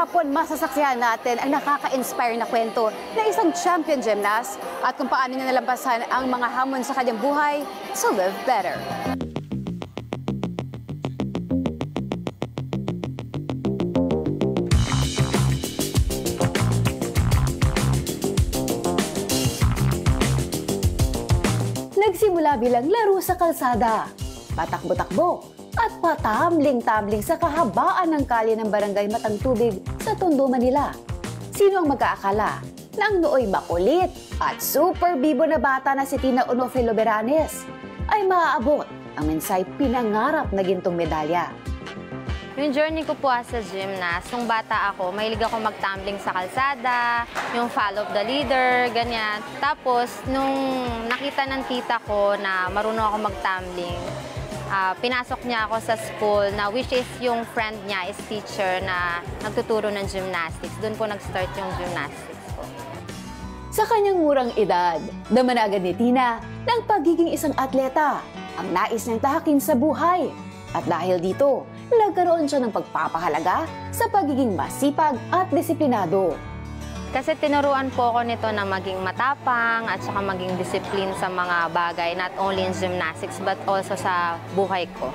kahapon masasaksihan natin ang nakaka-inspire na kwento ng isang champion gymnast at kung paano niya nalampasan ang mga hamon sa kanyang buhay to live better. Nagsimula bilang laro sa kalsada, patakbo-takbo at patamling-tamling sa kahabaan ng kalye ng barangay Matang Tubig sa Tondo, Manila. Sino ang mag-aakala na ang nooy makulit at super bibo na bata na si Tina Onofre Loberanes ay maaabot ang mensay pinangarap na gintong medalya? Yung journey ko po as a gymnast, nung bata ako, mahilig ako magtumbling sa kalsada, yung follow the leader, ganyan. Tapos, nung nakita ng tita ko na marunong ako magtumbling, pinasok niya ako sa school na which is yung friend niya is teacher na nagtuturo ng gymnastics. Doon po nag-start yung gymnastics ko. Sa kanyang murang edad, damanagan ni Tina ng pagiging isang atleta, ang nais niyang tahakin sa buhay. At dahil dito, nagkaroon siya ng pagpapahalaga sa pagiging masipag at disiplinado. Kasi tinuruan po ako nito na maging matapang at saka maging disiplin sa mga bagay, not only in gymnastics but also sa buhay ko.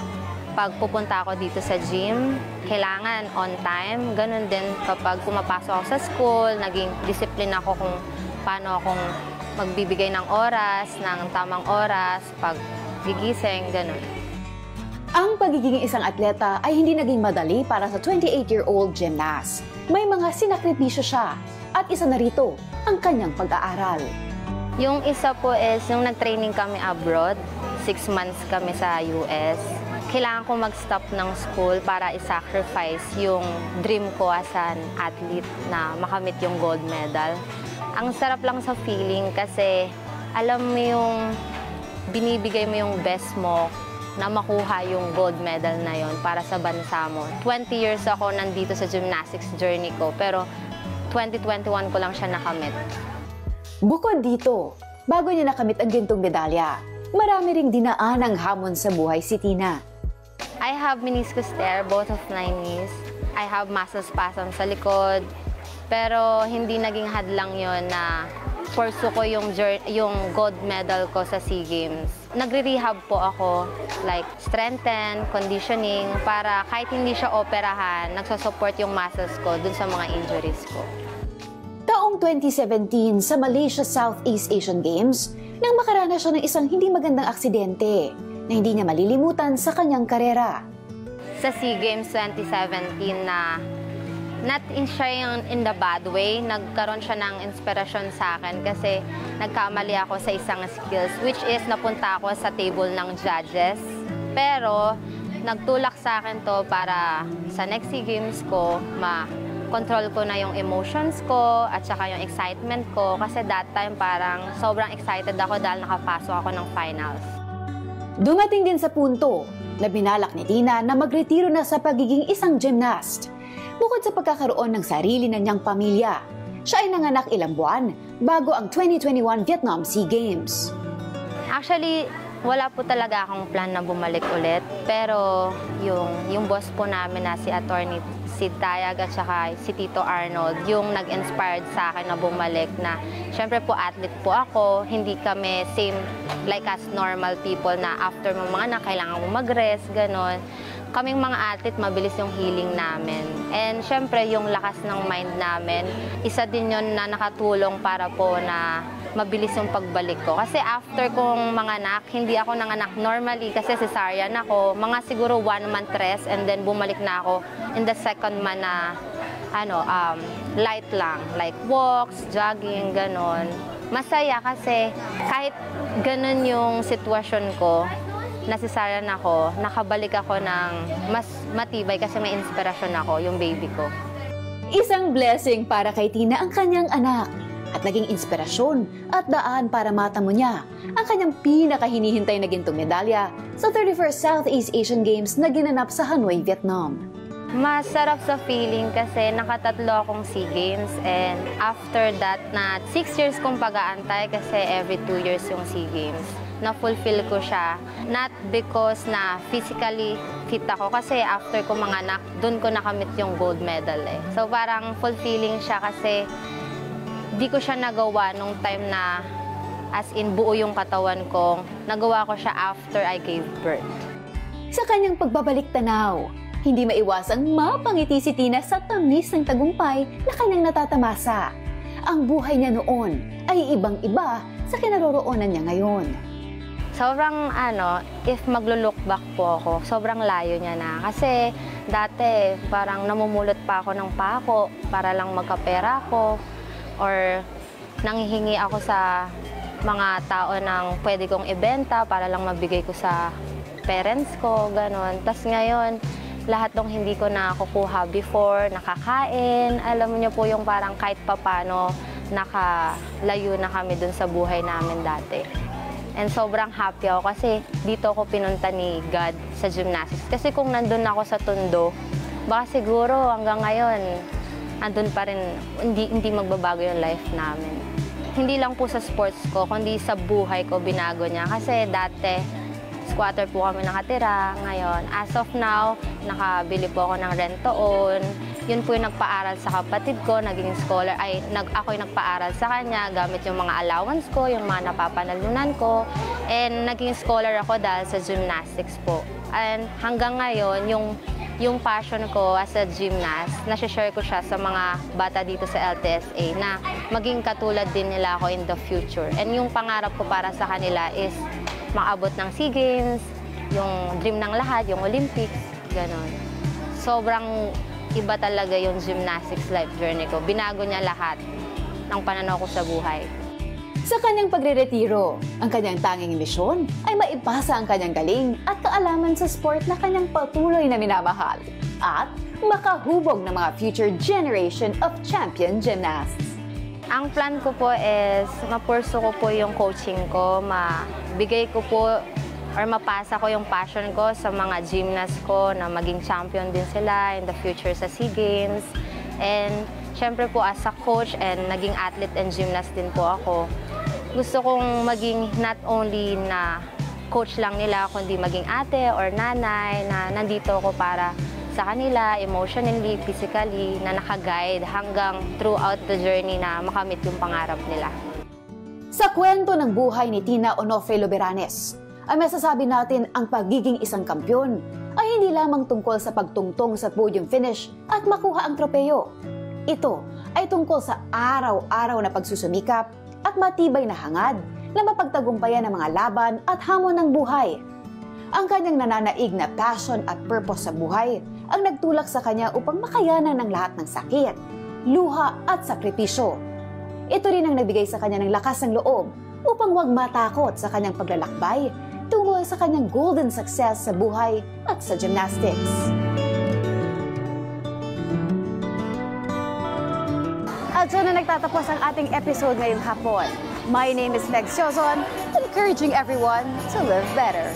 Pag pupunta ako dito sa gym, kailangan on time. Ganun din kapag pumapasok ako sa school, naging disiplin ako kung paano akong magbibigay ng oras, ng tamang oras, pag gigising, ganun. Ang pagiging isang atleta ay hindi naging madali para sa 28-year-old gymnast. May mga sinakripisyo siya at isa na rito ang kanyang pag-aaral. Yung isa po is yung nag-training kami abroad, 6 months kami sa US. Kailangan ko mag-stop ng school para i-sacrifice yung dream ko as an athlete na makamit yung gold medal. Ang sarap lang sa feeling kasi alam mo yung binibigay mo yung best mo na makuha yung gold medal na yon para sa bansa mo. 20 years ako nandito sa gymnastics journey ko, pero 2021 ko lang siya nakamit. Bukod dito, bago niya nakamit ang gintong medalya, marami ring dinaan ang hamon sa buhay si Tina. I have meniscus tear, both of my knees. I have muscle spasm sa likod, pero hindi naging hadlang yon na pursue ko yung gold medal ko sa SEA Games. Nagre-rehab po ako, like strengthen, conditioning, para kahit hindi siya operahan, nagsusupport yung muscles ko dun sa mga injuries ko. Taong 2017 sa Malaysia Southeast Asian Games, nang makaranas siya ng isang hindi magandang aksidente na hindi niya malilimutan sa kanyang karera. Sa SEA Games 2017 na not siya in the bad way, nagkaroon siya ng inspirasyon sa akin kasi nagkamali ako sa isang skills which is napunta ako sa table ng judges. Pero nagtulak sa akin to para sa next SEA Games ko, ma-control ko na yung emotions ko at saka yung excitement ko kasi that time parang sobrang excited ako dahil nakapasok ako ng finals. Dumating din sa punto na binalak ni Tina na magretiro na sa pagiging isang gymnast. Bukod sa pagkakaroon ng sarili na niyang pamilya, siya ay nanganak ilang buwan bago ang 2021 Vietnam SEA Games. Actually, wala po talaga akong plan na bumalik ulit. Pero yung boss po namin na si Attorney Sid Tayag at saka si Tito Arnold, yung nag-inspired sa akin na bumalik na syempre po athlete po ako, hindi kami same like as normal people na after mga anak, kailangan mo mag-rest, gano'n. Kaming mga athlete, mabilis yung healing namin. And syempre, yung lakas ng mind namin, isa din yun na nakatulong para po na mabilis yung pagbalik ko. Kasi after kong manganak, hindi ako nanganak normally kasi cesarean ako. Mga siguro 1 month rest and then bumalik na ako in the second month na light lang. Like walks, jogging, ganon. Masaya kasi kahit ganon yung sitwasyon ko, nasisaryan ako, nakabalik ako ng mas matibay kasi may inspirasyon ako, yung baby ko. Isang blessing para kay Tina ang kanyang anak at naging inspirasyon at daan para matamo niya ang kanyang pinakahinihintay na gintong medalya sa 31st Southeast Asian Games na ginanap sa Hanoi, Vietnam. Masarap sa feeling kasi nakatatlo akong SEA Games and after that na 6 years kong pag-aantay kasi every 2 years yung SEA Games. Na-fulfill ko siya. Not because na physically fit ako kasi after ko manganak, dun ko nakamit yung gold medal eh. So parang fulfilling siya kasi di ko siya nagawa nung time na as in buo yung katawan ko. Nagawa ko siya after I gave birth. Sa kanyang pagbabalik tanaw, hindi maiwasang mapangiti si Tina sa tamis ng tagumpay na kanyang natatamasa. Ang buhay niya noon ay ibang-iba sa kinaroroonan niya ngayon. Sobrang if maglo-look back po ako, sobrang layo niya na. Kasi dati parang namumulot pa ako ng pako para lang magkapera ko or nanghihingi ako sa mga tao ng pwede kong ibenta para lang mabigay ko sa parents ko, ganon. Tas ngayon, lahat ng hindi ko nakukuha before, nakakain. Alam niyo po yung parang kahit papano nakalayo na kami dun sa buhay namin dati. And sobrang happy ako kasi dito ako pinunta ni God sa gymnastics. Kasi kung nandun ako sa Tondo, baka siguro hanggang ngayon, andun pa rin, hindi magbabago yung life namin. Hindi lang po sa sports ko, kundi sa buhay ko binago niya. Kasi dati, squatter po kami nakatira. Ngayon, as of now, nakabili po ako ng rent-to-own. Yun po yung nagpaaral sa kapatid ko, naging scholar. Ako'y nagpaaral sa kanya gamit yung mga allowance ko, yung mga napapanalunan ko. And naging scholar ako dahil sa gymnastics po. And hanggang ngayon, yung passion ko as a gymnast, nasi-share ko siya sa mga bata dito sa LTSA na maging katulad din nila ako in the future. And yung pangarap ko para sa kanila is maabot ng SEA Games, yung dream ng lahat, yung Olympics, gano'n. Sobrang iba talaga yung gymnastics life journey ko. Binago niya lahat ng pananaw ko sa buhay. Sa kanyang pagre-retiro, ang kanyang tanging misyon ay maipasa ang kanyang galing at kaalaman sa sport na kanyang patuloy na minamahal at makahubog ng mga future generation of champion gymnasts. Ang plan ko po is mapurso ko po yung coaching ko, mabigay ko po or mapasa ko yung passion ko sa mga gymnast ko na maging champion din sila in the future sa SEA Games. And syempre po as a coach and naging athlete and gymnast din po ako, gusto kong maging not only na coach lang nila, kundi maging ate or nanay na nandito ako para sa kanila, emotionally, physically, na nakaguide hanggang throughout the journey na makamit yung pangarap nila. Sa kwento ng buhay ni Tina Onofre Loberanes, ay masasabi natin ang pagiging isang kampyon ay hindi lamang tungkol sa pagtungtong sa podium finish at makuha ang tropeyo. Ito ay tungkol sa araw-araw na pagsusumikap at matibay na hangad na mapagtagumpayan ng mga laban at hamon ng buhay. Ang kanyang nananaig na passion at purpose sa buhay ang nagtulak sa kanya upang makayanan ng lahat ng sakit, luha at sakripisyo. Ito rin ang nagbigay sa kanya ng lakas ng loob upang huwag matakot sa kanyang paglalakbay tungo sa kanyang golden success sa buhay at sa gymnastics. At so na nagtatapos ang ating episode ngayong hapon. My name is Meg Siozon, encouraging everyone to live better.